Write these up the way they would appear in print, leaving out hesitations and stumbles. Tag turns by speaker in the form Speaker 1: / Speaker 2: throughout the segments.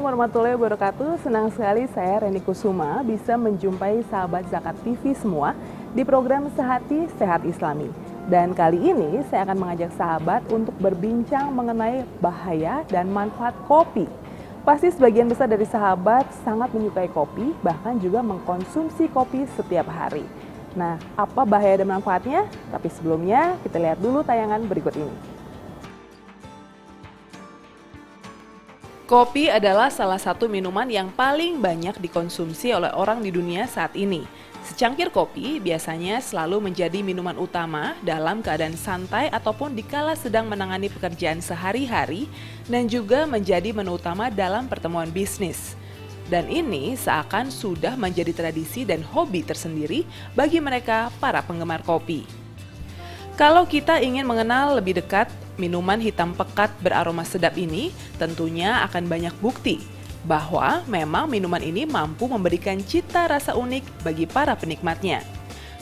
Speaker 1: warahmatullahi wabarakatuh. Senang sekali saya Reni Kusuma bisa menjumpai sahabat Zakat TV semua di program Sehati Sehat Islami. Dan kali ini saya akan mengajak sahabat untuk berbincang mengenai bahaya dan manfaat kopi. Pasti sebagian besar dari sahabat sangat menyukai kopi, bahkan juga mengkonsumsi kopi setiap hari. Nah, apa bahaya dan manfaatnya? Tapi sebelumnya kita lihat dulu tayangan berikut ini. Kopi adalah salah satu minuman yang paling banyak dikonsumsi oleh orang di dunia saat ini. Secangkir kopi biasanya selalu menjadi minuman utama dalam keadaan santai ataupun dikala sedang menangani pekerjaan sehari-hari dan juga menjadi menu utama dalam pertemuan bisnis. Dan ini seakan sudah menjadi tradisi dan hobi tersendiri bagi mereka para penggemar kopi. Kalau kita ingin mengenal lebih dekat minuman hitam pekat beraroma sedap ini, tentunya akan banyak bukti bahwa memang minuman ini mampu memberikan cita rasa unik bagi para penikmatnya.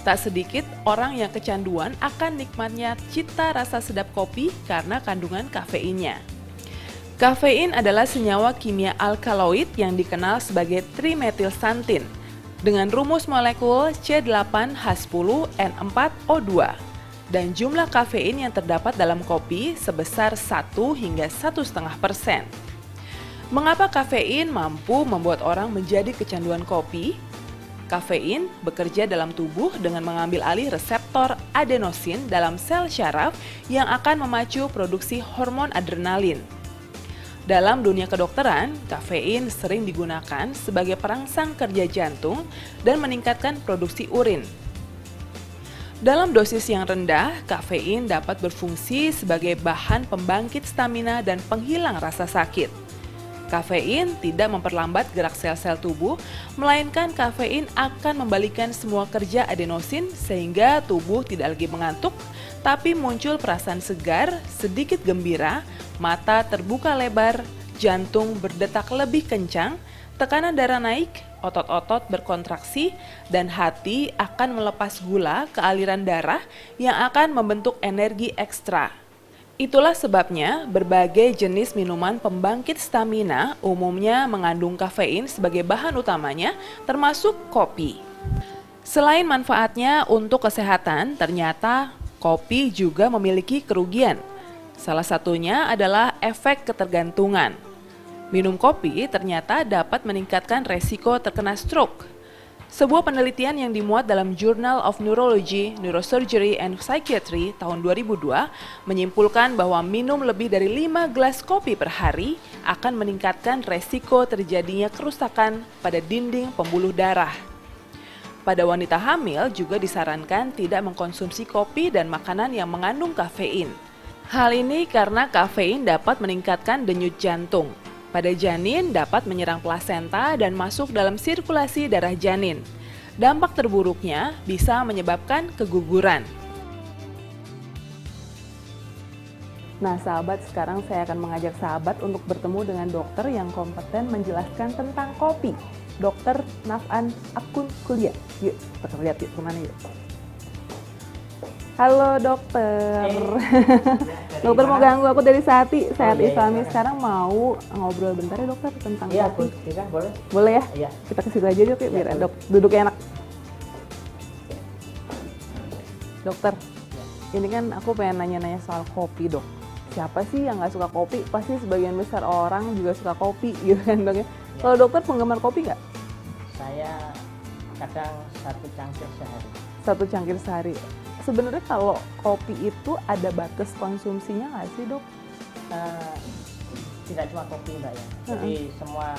Speaker 1: Tak sedikit orang yang kecanduan akan nikmatnya cita rasa sedap kopi karena kandungan kafeinnya. Kafein adalah senyawa kimia alkaloid yang dikenal sebagai trimethylxanthin dengan rumus molekul C8H10N4O2 dan jumlah kafein yang terdapat dalam kopi sebesar 1 hingga 1,5%. Mengapa kafein mampu membuat orang menjadi kecanduan kopi? Kafein bekerja dalam tubuh dengan mengambil alih reseptor adenosin dalam sel syaraf yang akan memacu produksi hormon adrenalin. Dalam dunia kedokteran, kafein sering digunakan sebagai perangsang kerja jantung dan meningkatkan produksi urin. Dalam dosis yang rendah, kafein dapat berfungsi sebagai bahan pembangkit stamina dan penghilang rasa sakit. Kafein tidak memperlambat gerak sel-sel tubuh, melainkan kafein akan membalikan semua kerja adenosin sehingga tubuh tidak lagi mengantuk, tapi muncul perasaan segar, sedikit gembira, mata terbuka lebar, jantung berdetak lebih kencang, tekanan darah naik, otot-otot berkontraksi, dan hati akan melepas gula ke aliran darah yang akan membentuk energi ekstra. Itulah sebabnya berbagai jenis minuman pembangkit stamina umumnya mengandung kafein sebagai bahan utamanya, termasuk kopi. Selain manfaatnya untuk kesehatan, ternyata kopi juga memiliki kerugian. Salah satunya adalah efek ketergantungan. Minum kopi ternyata dapat meningkatkan resiko terkena stroke. Sebuah penelitian yang dimuat dalam Journal of Neurology, Neurosurgery and Psychiatry tahun 2002 menyimpulkan bahwa minum lebih dari 5 gelas kopi per hari akan meningkatkan resiko terjadinya kerusakan pada dinding pembuluh darah. Pada wanita hamil juga disarankan tidak mengkonsumsi kopi dan makanan yang mengandung kafein. Hal ini karena kafein dapat meningkatkan denyut jantung. Pada janin dapat menyerang plasenta dan masuk dalam sirkulasi darah janin. Dampak terburuknya bisa menyebabkan keguguran. Nah sahabat, sekarang saya akan mengajak sahabat untuk bertemu dengan dokter yang kompeten menjelaskan tentang kopi. Dr. Naf'an Akun Kuliah. Yuk, kita lihat yuk kemana yuk. Halo dokter. Dokter mau ganggu aku dari Sehati Sehat Islami. Sekarang mau ngobrol bentar ya dokter tentang kopi.
Speaker 2: Iya, boleh.
Speaker 1: Boleh ya?
Speaker 2: Iya.
Speaker 1: Kita ke situ aja yuk biar dok duduknya enak. Dokter, ini kan aku pengen nanya-nanya soal kopi dok. Siapa sih yang nggak suka kopi? Pasti sebagian besar orang juga suka kopi gitu kan dok ya. Kalau dokter penggemar kopi nggak?
Speaker 2: Saya kadang 1 cangkir sehari.
Speaker 1: 1 cangkir sehari. Sebenarnya kalau kopi itu ada batas konsumsinya nggak sih dok?
Speaker 2: Tidak cuma kopi mbak ya, jadi semua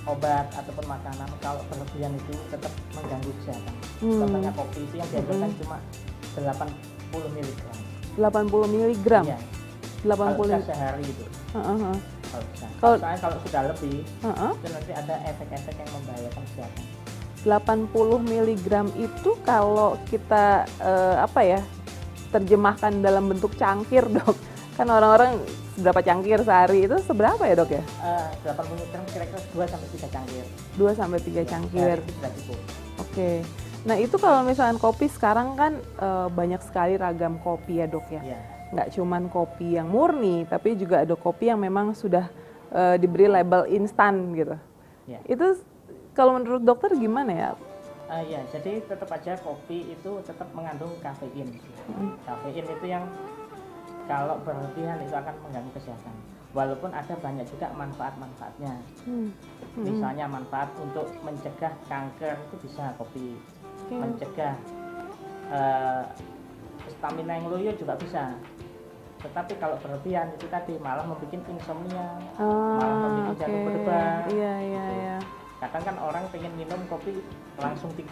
Speaker 2: obat ataupun makanan kalau berlebihan itu tetap mengganggu kesehatan. Contohnya kopi itu yang dianjurkan cuma 80 mg.
Speaker 1: 80 mg? Iya. 80
Speaker 2: kalau sehari itu. Kalau sudah lebih, itu nanti ada efek-efek yang membahayakan kesehatan.
Speaker 1: 80 mg itu kalau kita terjemahkan dalam bentuk cangkir dok, kan orang-orang berapa cangkir sehari itu seberapa ya dok ya?
Speaker 2: 80 mg kira-kira 2-3 cangkir.
Speaker 1: 2-3 cangkir.
Speaker 2: Itu sudah cukup.
Speaker 1: Oke. Nah itu kalau misalkan kopi sekarang kan banyak sekali ragam kopi ya dok ya.
Speaker 2: Iya.
Speaker 1: Nggak cuman kopi yang murni, tapi juga ada kopi yang memang sudah diberi label instan gitu.
Speaker 2: Ya.
Speaker 1: Itu kalau menurut dokter gimana ya?
Speaker 2: Ya, jadi tetap aja kopi itu tetap mengandung kafein. Kafein itu yang kalau berlebihan itu akan mengganggu kesehatan. Walaupun ada banyak juga manfaat-manfaatnya. Misalnya manfaat untuk mencegah kanker itu bisa kopi. Mencegah stamina yang loyo juga bisa. Tetapi kalau berlebihan itu tadi malah membuat insomnia, malah membuat jantung berdebar.
Speaker 1: Iya.
Speaker 2: Kadang kan orang pengen minum kopi langsung 3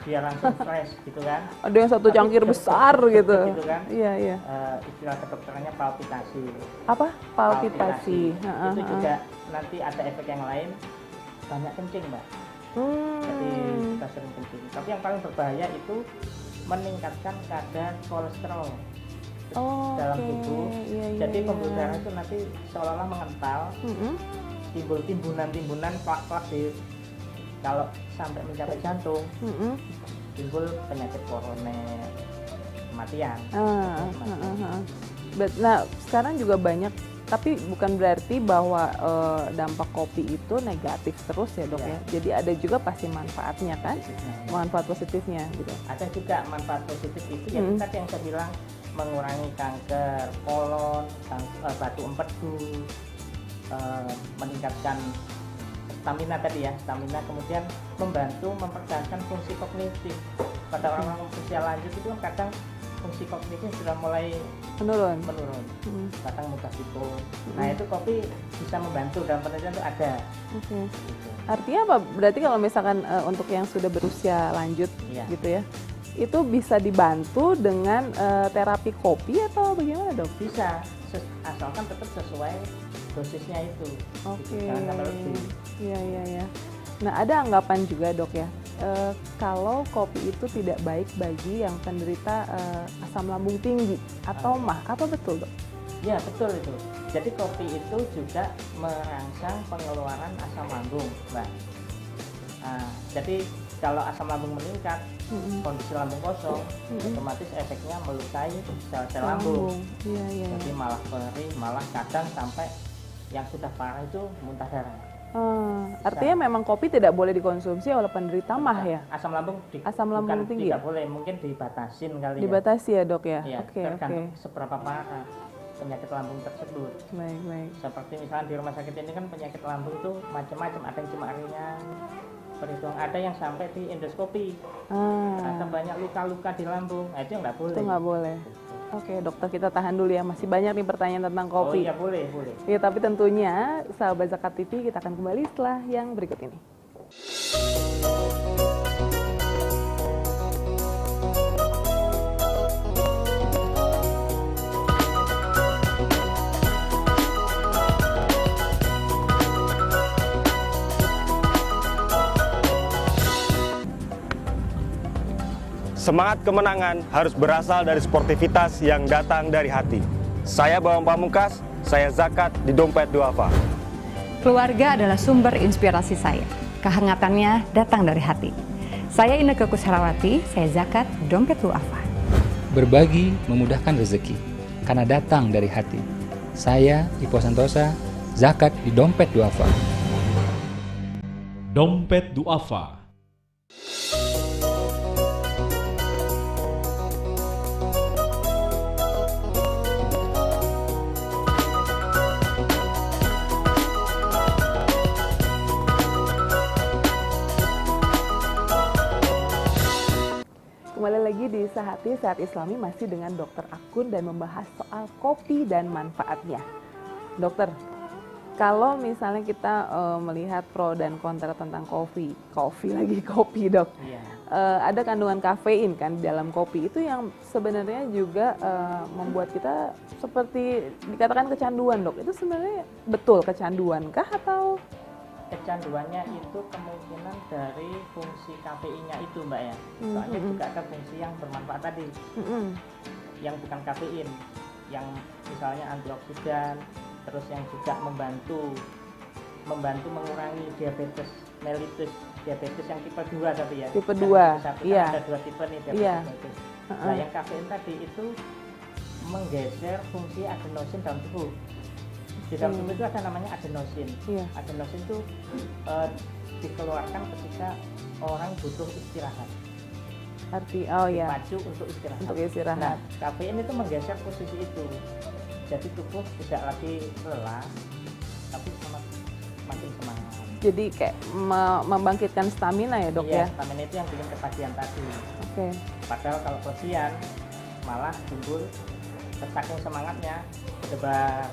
Speaker 2: biar langsung fresh gitu kan.
Speaker 1: Ada yang satu cangkir besar gitu.
Speaker 2: Gitu kan.
Speaker 1: Iya.
Speaker 2: Istilah kedokterannya palpitasi.
Speaker 1: Apa? Palpitasi.
Speaker 2: Itu juga nanti ada efek yang lain, banyak kencing Mbak. Jadi kita sering kencing. Tapi yang paling berbahaya itu meningkatkan kadar kolesterol dalam tubuh. Jadi pembuluh darah itu nanti seolah-olah mengental. Timbul timbunan plak-plak di kalau sampai mencapai jantung, timbul penyakit koroner, kematian.
Speaker 1: Nah, sekarang juga banyak, tapi bukan berarti bahwa dampak kopi itu negatif terus ya dok ya. Jadi ada juga pasti manfaatnya kan, manfaat positifnya gitu.
Speaker 2: Ada juga manfaat positif itu ya tadi yang saya bilang, mengurangi kanker kolon, batu empedu, meningkatkan stamina tadi ya, kemudian membantu mempertahankan fungsi kognitif. Pada orang-orang usia lanjut itu kan kadang fungsi kognitif sudah mulai menurun. Kadang mudah tidur. Nah itu kopi bisa membantu, dalam penelitian itu ada. Gitu.
Speaker 1: Artinya apa? Berarti kalau misalkan untuk yang sudah berusia lanjut gitu ya, itu bisa dibantu dengan terapi kopi atau bagaimana dok?
Speaker 2: Bisa, asalkan tetap sesuai dosisnya itu. Jangan sampai lebih.
Speaker 1: Iya. Nah ada anggapan juga dok ya, kalau kopi itu tidak baik bagi yang penderita asam lambung tinggi atau mah, apa betul dok?
Speaker 2: Ya betul itu. Jadi kopi itu juga merangsang pengeluaran asam lambung, Mbak. Jadi kalau asam lambung meningkat, kondisi lambung kosong, otomatis efeknya melukai sel-sel lambung. Jadi malah perih, malah kadang sampai yang sudah parah itu muntah darah.
Speaker 1: Artinya memang kopi tidak boleh dikonsumsi oleh penderita mah ya?
Speaker 2: Asam lambung
Speaker 1: tinggi
Speaker 2: tidak boleh, mungkin dibatasin kali
Speaker 1: dibatasi ya dok ya?
Speaker 2: Tergantung seberapa parah penyakit lambung tersebut.
Speaker 1: Baik.
Speaker 2: Seperti misalnya di rumah sakit ini kan penyakit lambung itu macam-macam, ada yang cuma ringan, perhitung, ada yang sampai di endoskopi. Ada banyak luka-luka di lambung, itu yang nggak boleh.
Speaker 1: Itu nggak boleh. Oke dokter, kita tahan dulu ya, masih banyak nih pertanyaan tentang kopi.
Speaker 2: Oh iya boleh.
Speaker 1: Ya tapi tentunya sahabat Zakat TV kita akan kembali setelah yang berikut ini.
Speaker 3: Semangat kemenangan harus berasal dari sportivitas yang datang dari hati. Saya Bawang Pamungkas, saya Zakat di Dompet Duafa.
Speaker 4: Keluarga adalah sumber inspirasi saya. Kehangatannya datang dari hati. Saya Inneke Koesherawati, saya Zakat di Dompet Duafa.
Speaker 5: Berbagi memudahkan rezeki, karena datang dari hati. Saya Ipo Santosa, Zakat di Dompet Duafa.
Speaker 6: Dompet Duafa.
Speaker 1: Kembali lagi di Sehati Sehat Islami masih dengan Dokter Akun dan membahas soal kopi dan manfaatnya. Dokter, kalau misalnya kita melihat pro dan kontra tentang kopi dok, ada kandungan kafein kan di dalam kopi itu yang sebenarnya juga membuat kita seperti dikatakan kecanduan dok. Itu sebenarnya betul kecanduan kah atau?
Speaker 2: Kecanduannya itu kemungkinan dari fungsi kafeinnya itu Mbak ya. Soalnya juga ada fungsi yang bermanfaat tadi, yang bukan kafein, yang misalnya antioksidan, terus yang juga membantu mengurangi diabetes mellitus, diabetes yang tipe 2 tapi ya.
Speaker 1: Tipe 2, iya.
Speaker 2: Ada 2 tipe nih diabetes mellitus. Nah yang kafein tadi itu menggeser fungsi adenosin dalam tubuh. Di dalam tubuh itu ada namanya adenosin.
Speaker 1: Iya.
Speaker 2: Adenosin itu dikeluarkan ketika orang butuh istirahat,
Speaker 1: Oh ya,
Speaker 2: dipacu untuk istirahat.
Speaker 1: untuk istirahat.
Speaker 2: Nah, kafein itu menggeser posisi itu. Jadi tubuh tidak lagi lelah, tapi makin semangat.
Speaker 1: Jadi kayak membangkitkan stamina ya dok
Speaker 2: Iya,
Speaker 1: ya?
Speaker 2: stamina itu yang bikin ketagihan tadi.
Speaker 1: Oke.
Speaker 2: Padahal kalau kelebihan malah timbul saking semangatnya berdebar.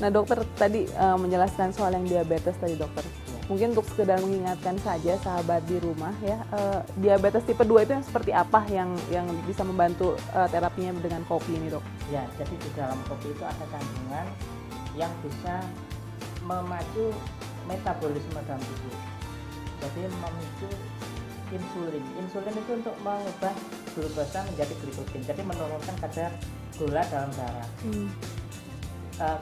Speaker 1: Nah dokter tadi menjelaskan soal yang diabetes tadi dokter. Mungkin untuk sekedar mengingatkan saja sahabat di rumah ya, diabetes tipe 2 itu yang seperti apa yang bisa membantu terapinya dengan kopi ini dok?
Speaker 2: Ya, jadi di dalam kopi itu ada kandungan yang bisa memacu metabolisme dalam tubuh. Jadi memicu insulin. Insulin itu untuk mengubah glukosa menjadi glikogen. Jadi menurunkan kadar gula dalam darah.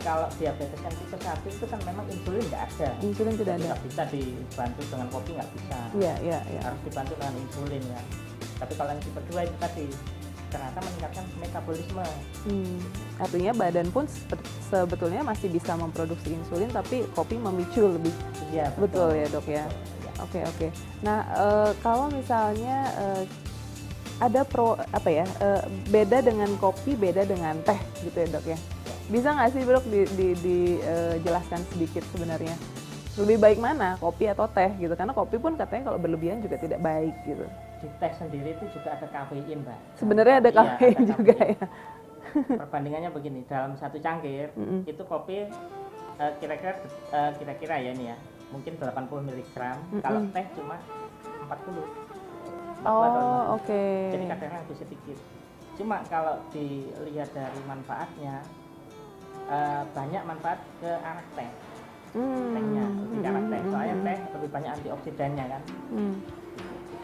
Speaker 2: Kalau diabetes yang tipe 1 itu kan memang insulin nggak ada.
Speaker 1: Insulin tidak ada.
Speaker 2: Nggak bisa dibantu dengan kopi, nggak bisa.
Speaker 1: Iya.
Speaker 2: Harus dibantu dengan insulin ya. Tapi kalau yang tipe 2 itu tadi ternyata meningkatkan metabolisme.
Speaker 1: Artinya badan pun sebetulnya masih bisa memproduksi insulin, tapi kopi memicu lebih.
Speaker 2: Iya,
Speaker 1: Betul ya dok ya.
Speaker 2: Betul, ya.
Speaker 1: Oke. Nah kalau misalnya ada beda dengan kopi, beda dengan teh gitu ya dok ya. Bisa nggak sih dok dijelaskan sedikit sebenarnya lebih baik mana kopi atau teh gitu? Karena kopi pun katanya kalau berlebihan juga tidak baik gitu.
Speaker 2: Di teh sendiri itu juga ada kafein, Mbak.
Speaker 1: Sebenarnya ada kafein
Speaker 2: ada
Speaker 1: juga
Speaker 2: kafein.
Speaker 1: ya.
Speaker 2: Perbandingannya begini, dalam satu cangkir itu kopi kira-kira ya ini ya, mungkin 80 mg. Kalau teh cuma 40.
Speaker 1: Oh, oke.
Speaker 2: Jadi kadang-kadang lebih sedikit. Cuma kalau dilihat dari manfaatnya, banyak manfaat ke arah teh. Tehnya lebih ke arah teh. Soalnya teh lebih banyak antioksidannya kan.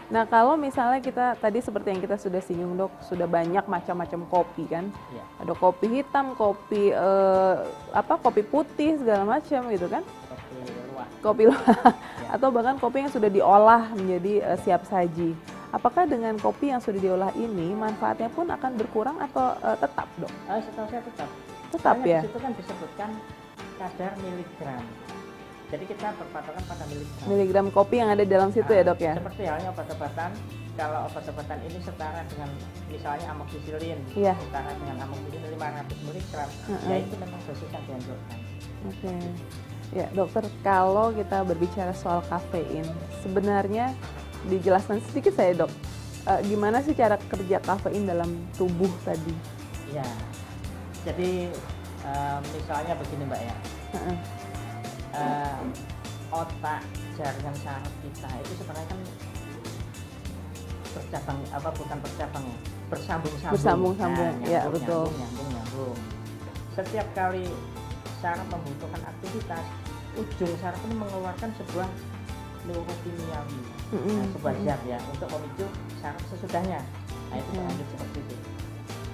Speaker 1: Nah kalau misalnya kita tadi seperti yang kita sudah singgung dok, sudah banyak macam-macam kopi kan,
Speaker 2: Iya.
Speaker 1: ada kopi hitam, kopi kopi putih segala macam gitu kan,
Speaker 2: Kopi luwak.
Speaker 1: kopi atau bahkan kopi yang sudah diolah menjadi siap saji. Apakah dengan kopi yang sudah diolah ini manfaatnya pun akan berkurang atau tetap dok?
Speaker 2: Setahu saya tetap.
Speaker 1: Tetap
Speaker 2: Soalnya
Speaker 1: ya.
Speaker 2: di situ kan disebutkan kadar miligram. Jadi kita berpatokan pada miligram.
Speaker 1: Miligram kopi yang ada di dalam situ ya dok ya?
Speaker 2: Seperti halnya obat-obatan, kalau obat-obatan ini setara dengan misalnya amoxicillin,
Speaker 1: Iya.
Speaker 2: setara dengan amoxicillin 500 mg, ya itu memang dosis yang dianjurkan.
Speaker 1: Oke. Ya dokter, kalau kita berbicara soal kafein, sebenarnya dijelaskan sedikit saya dok, gimana sih cara kerja kafein dalam tubuh tadi?
Speaker 2: Ya, jadi misalnya begini Mbak ya, otak jaringan saraf kita itu sebenarnya kan bercabang bukan bercabang ya, bersambung-sambung.
Speaker 1: Ya betul.
Speaker 2: Nyambung. Setiap kali saraf membutuhkan aktivitas, ujung saraf ini mengeluarkan sebuah neurokimiawi, sebuah zat ya untuk memicu saraf sesudahnya. Nah itu lanjut seperti itu.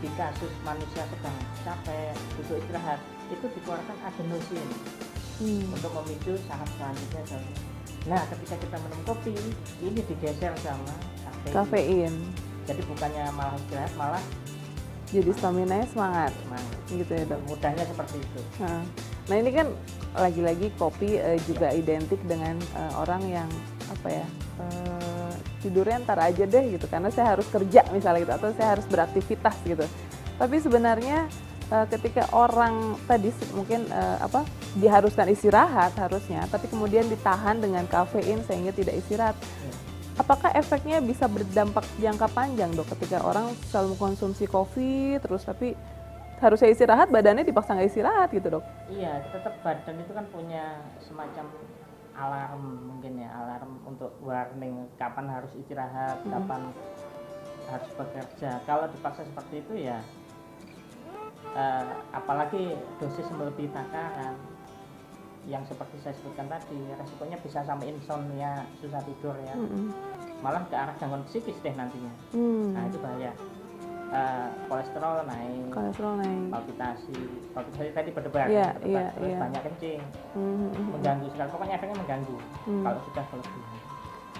Speaker 2: Di kasus manusia sedang capek, butuh istirahat, itu dikeluarkan adenosin untuk memicu saraf selanjutnya. Nah ketika kita minum kopi, ini digeser sama kafein. Jadi bukannya malah istirahat, malah
Speaker 1: jadi stamina-nya semangat gitu ya dok?
Speaker 2: Mudahnya seperti itu.
Speaker 1: Nah ini kan lagi-lagi kopi juga identik dengan orang yang tidurnya ntar aja deh gitu, karena saya harus kerja misalnya gitu, atau saya harus beraktivitas gitu. Tapi sebenarnya ketika orang tadi mungkin diharuskan istirahat harusnya, tapi kemudian ditahan dengan kafein sehingga tidak istirahat. Apakah efeknya bisa berdampak jangka panjang dok ketika orang selalu mengkonsumsi kopi terus tapi harusnya istirahat, badannya dipaksa nggak istirahat gitu dok?
Speaker 2: Iya, tetap badan itu kan punya semacam alarm mungkin ya, alarm untuk warning kapan harus istirahat, kapan harus bekerja. Kalau dipaksa seperti itu ya, apalagi dosis melebihi takaran yang seperti saya sebutkan tadi, resikonya bisa sampai insomnia, susah tidur ya, malah ke arah gangguan psikis deh nantinya. Nah itu bahaya. Kolesterol naik, palpitasi tadi berdebar, terus banyak kencing, mengganggu sekali. Pokoknya efeknya mengganggu kalau sudah berlebihan.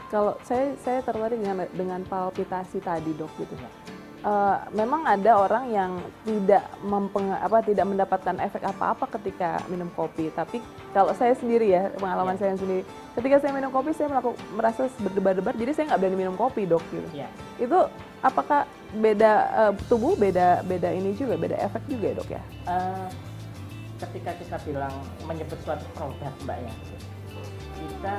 Speaker 1: Kalau saya tertarik dengan palpitasi tadi dok gitu. memang ada orang yang tidak mendapatkan efek apa-apa ketika minum kopi. Tapi kalau saya sendiri ya, pengalaman saya sendiri, ketika saya minum kopi saya merasa berdebar-debar, jadi saya nggak berani minum kopi, Dok. Gitu. Itu apakah beda tubuh, beda ini juga, beda efek juga ya, Dok ya?
Speaker 2: Ketika kita bilang menyebut suatu produk, Mbak ya, kita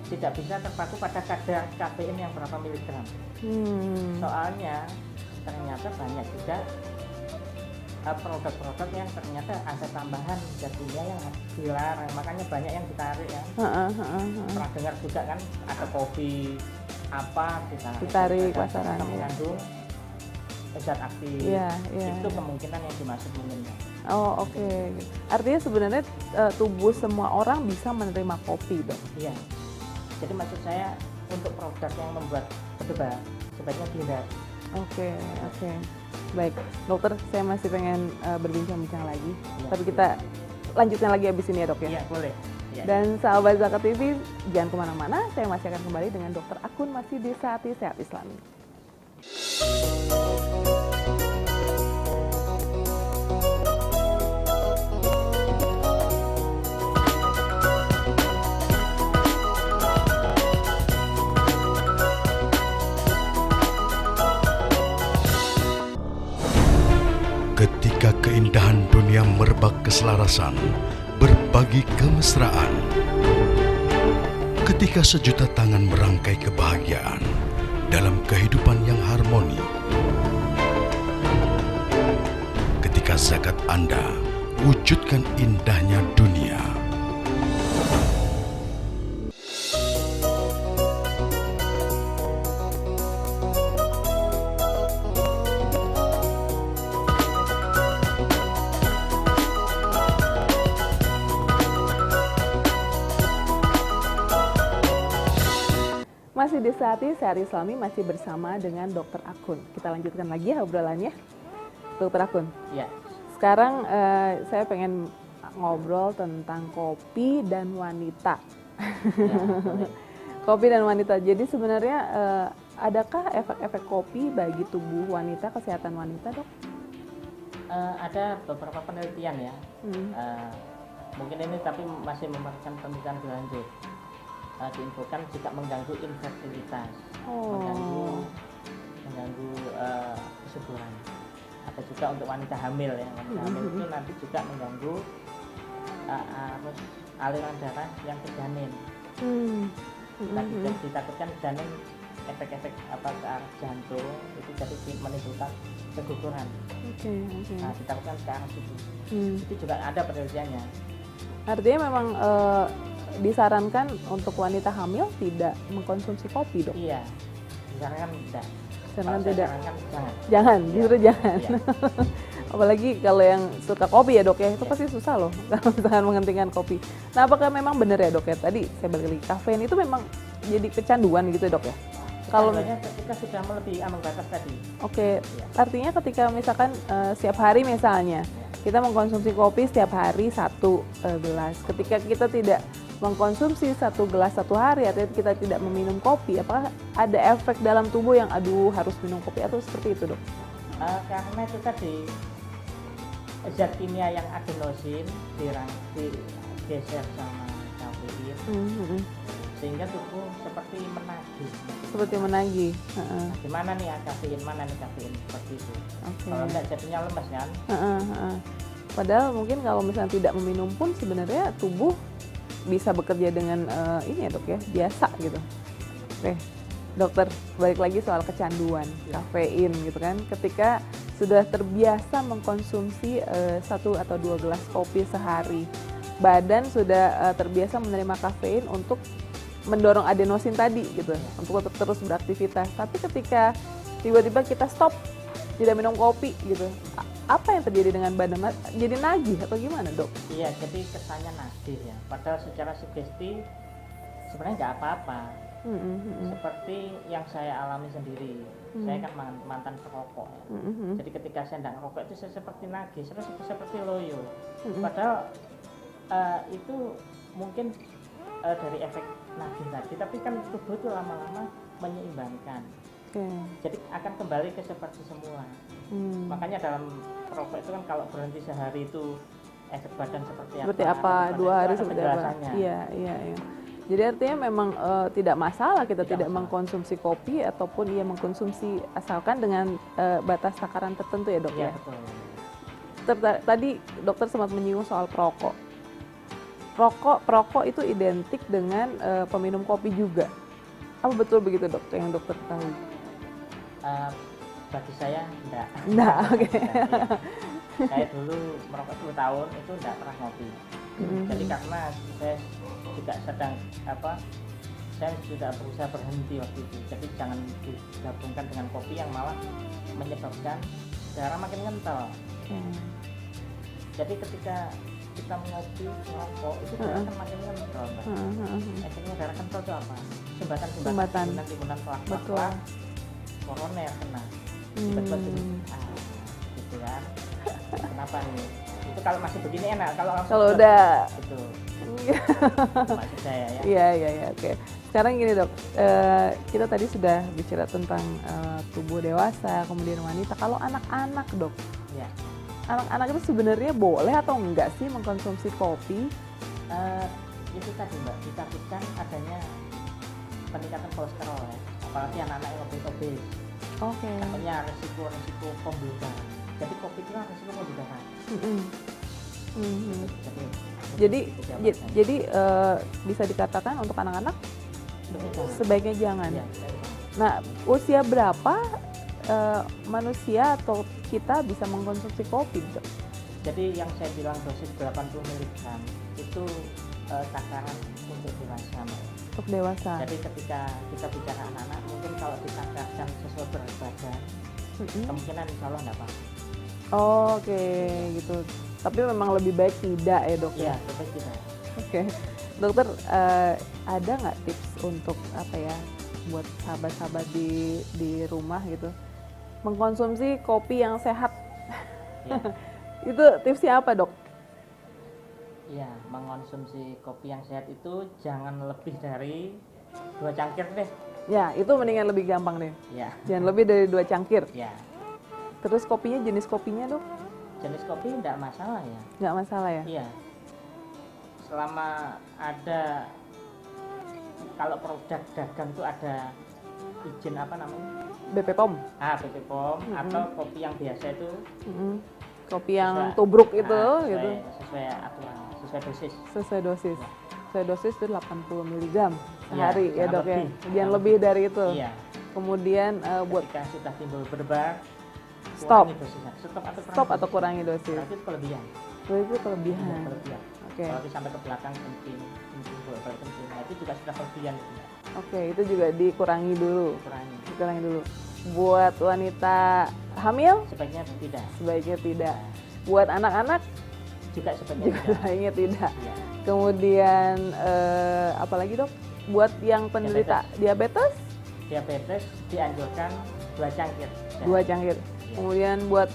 Speaker 2: tidak bisa terpaku pada kadar kafein yang berapa miligram. Soalnya ternyata banyak juga produk-produk yang ternyata ada tambahan zat kimia yang dilarang, makanya banyak yang ditarik ya. Pernah dengar juga kan ada kopi apa ditarik pasaran mengandung zat aktif. Itu kemungkinan yang dimaksud mungkin.
Speaker 1: Oh, oke. Artinya sebenarnya tubuh semua orang bisa menerima kopi, Dok.
Speaker 2: Iya. Jadi maksud saya untuk produk yang membuat berdebar sebaiknya dihindari.
Speaker 1: Oke. Baik, dokter, saya masih pengen berbincang-bincang lagi. Tapi kita lanjutkan lagi habis ini ya, Dok ya?
Speaker 2: Iya, boleh.
Speaker 1: Dan sahabat Zakat TV, jangan kemana-mana, saya masih akan kembali dengan Dokter Akun masih di Saati Sehat Islami.
Speaker 6: Ketika keindahan dunia merebak keselarasan, berbagi kemesraan. Ketika sejuta tangan merangkai kebahagiaan dalam kehidupan yang harmoni. Ketika zakat Anda wujudkan indahnya dunia.
Speaker 1: Masih di Saati Sehat Islami, masih bersama dengan Dokter Akun. Kita lanjutkan lagi ya obrolannya, Dokter Akun.
Speaker 2: Iya.
Speaker 1: Sekarang saya pengen ngobrol tentang kopi dan wanita. Kopi dan wanita. Jadi sebenarnya adakah efek-efek kopi bagi tubuh wanita, kesehatan wanita, Dok?
Speaker 2: Ada beberapa penelitian ya. Mungkin ini tapi masih memerlukan penelitian lebih lanjut. Diinfokan juga mengganggu infertilitas, mengganggu kesuburan. Ada juga untuk wanita hamil ya, wanita hamil itu nanti juga mengganggu arus aliran darah yang ke janin. Ditakutkan janin efek-efek ke arah jantung itu jadi menimbulkan keguguran. Nah, ditakutkan ke arah situ. Itu juga ada penelitiannya.
Speaker 1: Artinya memang disarankan untuk wanita hamil tidak mengkonsumsi kopi, Dok?
Speaker 2: Iya, disarankan tidak.
Speaker 1: Jangan, justru jangan. Apalagi kalau yang suka kopi ya, Dok ya, itu pasti susah loh kalau misalkan menghentikan kopi. Nah, apakah memang benar ya, Dok ya? Tadi saya balik lagi, kafein itu memang jadi kecanduan gitu, Dok ya?
Speaker 2: Kalau ketika sudah melebihi ambang batas tadi.
Speaker 1: Oke, artinya ketika misalkan setiap hari misalnya kita mengkonsumsi kopi setiap hari 1 gelas. Ketika kita tidak mengkonsumsi 1 gelas 1 hari, artinya kita tidak meminum kopi, apakah ada efek dalam tubuh yang harus minum kopi atau seperti itu, Dok?
Speaker 2: Karena itu tadi zat kimia yang adenosin digeser sama kafein, sehingga tubuh seperti menagih. Gimana nih kafein, mana nih kafein, seperti itu. Kalau enggak jadinya lemes kan.
Speaker 1: Padahal mungkin kalau misalnya tidak meminum pun sebenarnya tubuh bisa bekerja dengan ini ya, Dok ya, biasa gitu. Oke, Dokter, balik lagi soal kecanduan kafein gitu kan. Ketika sudah terbiasa mengkonsumsi 1 atau 2 gelas kopi sehari, badan sudah terbiasa menerima kafein untuk mendorong adenosin tadi gitu, untuk terus beraktivitas. Tapi ketika tiba-tiba kita stop, tidak minum kopi gitu, apa yang terjadi dengan badan? Jadi nagih atau gimana, Dok?
Speaker 2: Iya, jadi kesannya nagih ya. Padahal secara sugesti sebenarnya nggak apa-apa. Seperti yang saya alami sendiri. Saya kan mantan perokok. Jadi ketika saya tidak merokok itu saya seperti nagih, seperti loyo. Padahal itu mungkin dari efek nagih tadi. Tapi kan tubuh itu lama-lama menyeimbangkan.
Speaker 1: Oke.
Speaker 2: Jadi akan kembali ke seperti semua. Makanya dalam perokok itu kan kalau berhenti sehari itu efek badan seperti apa?
Speaker 1: 2 hari
Speaker 2: itu ada
Speaker 1: seperti apa?
Speaker 2: penjelasannya.
Speaker 1: Iya. Jadi artinya memang tidak masalah kita
Speaker 2: Tidak
Speaker 1: tidak
Speaker 2: masalah.
Speaker 1: mengkonsumsi kopi ataupun mengkonsumsi asalkan dengan batas takaran tertentu ya dok
Speaker 2: Iya
Speaker 1: ya.
Speaker 2: betul.
Speaker 1: Tadi dokter sempat menyinggung soal perokok. Perokok itu identik dengan peminum kopi juga. Apa betul begitu dok yang dokter tahu?
Speaker 2: Bagi saya enggak.
Speaker 1: Enggak, oke.
Speaker 2: Iya. Saya dulu merokok 10 tahun itu enggak pernah ngopi. Jadi karena saya juga saya sudah berusaha berhenti waktu itu. Jadi jangan digabungkan dengan kopi yang malah menyebabkan darah makin kental. Jadi ketika kita mengopi merokok itu darah kan makin kental, Mbak. Akhirnya darah kental itu apa?
Speaker 1: Sumbatan.
Speaker 2: Timbunan
Speaker 1: Betul.
Speaker 2: plak-plak koroner kena. Tiba-tiba gini, gitu kan. Kenapa nih? Itu kalau masih begini enak, kalau langsung
Speaker 1: Kalau udah
Speaker 2: gitu. Maksud saya ya.
Speaker 1: Iya, oke. Sekarang gini dok, kita tadi sudah bicara tentang tubuh dewasa, kemudian wanita. Kalau anak-anak dok,
Speaker 2: Ya.
Speaker 1: anak-anak itu sebenarnya boleh atau enggak sih mengkonsumsi kopi?
Speaker 2: Itu tadi Mbak, ditakutkan adanya peningkatan kolesterol ya. Apalagi anak-anak yang obes.
Speaker 1: Oke.
Speaker 2: Katanya resiko pembuluh darah. Jadi kopi itu kan resiko pembuluh darah.
Speaker 1: Jadi bisa dikatakan untuk anak-anak sebaiknya jangan.
Speaker 2: Ya,
Speaker 1: Nah, usia berapa manusia atau kita bisa mengkonsumsi kopi, dok?
Speaker 2: jadi yang saya bilang dosis 80 mg itu takaran untuk dewasa, Mbak.
Speaker 1: Untuk dewasa.
Speaker 2: Jadi ketika kita bicara anak-anak, mungkin kalau ditakarkan sesuai berat badan, kemungkinan insya Allah enggak apa-apa.
Speaker 1: Oke, gitu. Tapi memang lebih baik tidak ya dok?
Speaker 2: Iya, lebih tidak.
Speaker 1: Oke, dokter ada nggak tips untuk buat sahabat-sahabat di rumah gitu mengkonsumsi kopi yang sehat?
Speaker 2: Ya.
Speaker 1: Itu tipsnya apa dok?
Speaker 2: Iya, mengonsumsi kopi yang sehat itu jangan lebih dari 2 cangkir deh.
Speaker 1: Ya, itu mendingan lebih gampang deh.
Speaker 2: Ya.
Speaker 1: Jangan lebih dari 2 cangkir.
Speaker 2: Ya.
Speaker 1: Terus kopinya, jenis kopinya dok?
Speaker 2: Jenis kopi enggak masalah ya.
Speaker 1: Nggak masalah ya?
Speaker 2: Iya. Selama ada, kalau produk dagang itu ada izin
Speaker 1: BP POM?
Speaker 2: BP POM atau kopi yang biasa itu
Speaker 1: Kopi yang
Speaker 2: sesuai-
Speaker 1: tubruk itu
Speaker 2: sesuai,
Speaker 1: gitu?
Speaker 2: sesuai aturan, sesuai dosis.
Speaker 1: Sesuai dosis.
Speaker 2: Ya.
Speaker 1: Sesuai dosis itu 80 mg sehari ya
Speaker 2: jangan
Speaker 1: dok ya?
Speaker 2: lebih.
Speaker 1: Jangan lebih dari itu.
Speaker 2: Iya.
Speaker 1: Kemudian buat
Speaker 2: Ketika sudah timbul berdebar,
Speaker 1: Stop.
Speaker 2: kurangi dosisnya.
Speaker 1: stop atau kurangi dosis.
Speaker 2: Berarti itu kelebihan.
Speaker 1: Itu kelebihan.
Speaker 2: Kelebihan.
Speaker 1: Oke.
Speaker 2: Kalau sampai ke belakang kencing, bolak-balik kencing, nah itu juga sudah kelebihan.
Speaker 1: Oke, itu juga dikurangi dulu.
Speaker 2: Kurangi.
Speaker 1: Buat wanita hamil
Speaker 2: Sebaiknya tidak.
Speaker 1: sebaiknya tidak. Buat anak-anak
Speaker 2: Juga sebaiknya
Speaker 1: juga
Speaker 2: tidak.
Speaker 1: sebaiknya tidak.
Speaker 2: Iya.
Speaker 1: Kemudian apalagi dok? Buat yang penderita diabetes
Speaker 2: Diabetes dianjurkan 2 cangkir.
Speaker 1: 2 cangkir.
Speaker 2: Iya.
Speaker 1: Kemudian buat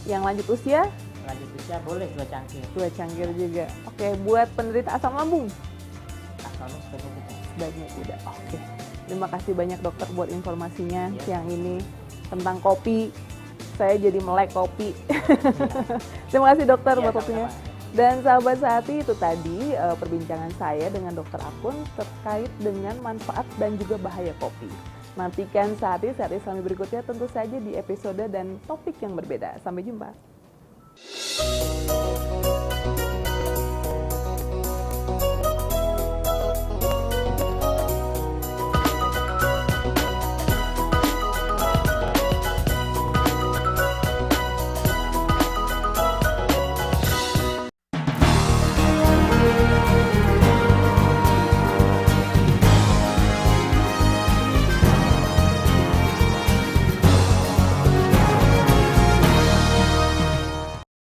Speaker 1: yang lanjut usia
Speaker 2: Lanjut usia boleh 2 cangkir.
Speaker 1: 2 cangkir juga. Oke, buat penderita asam lambung
Speaker 2: Asalnya sebaiknya tidak.
Speaker 1: sebaiknya tidak. Oke. Terima kasih banyak dokter buat informasinya
Speaker 2: Iya.
Speaker 1: siang ini tentang kopi. Saya jadi melek kopi. Terima kasih dokter
Speaker 2: Iya,
Speaker 1: buat waktunya.
Speaker 2: sama-sama.
Speaker 1: Dan sahabat Sehati, itu tadi perbincangan saya dengan Dokter Akun terkait dengan manfaat dan juga bahaya kopi. Nantikan Sehati Islami berikutnya tentu saja di episode dan topik yang berbeda. Sampai jumpa.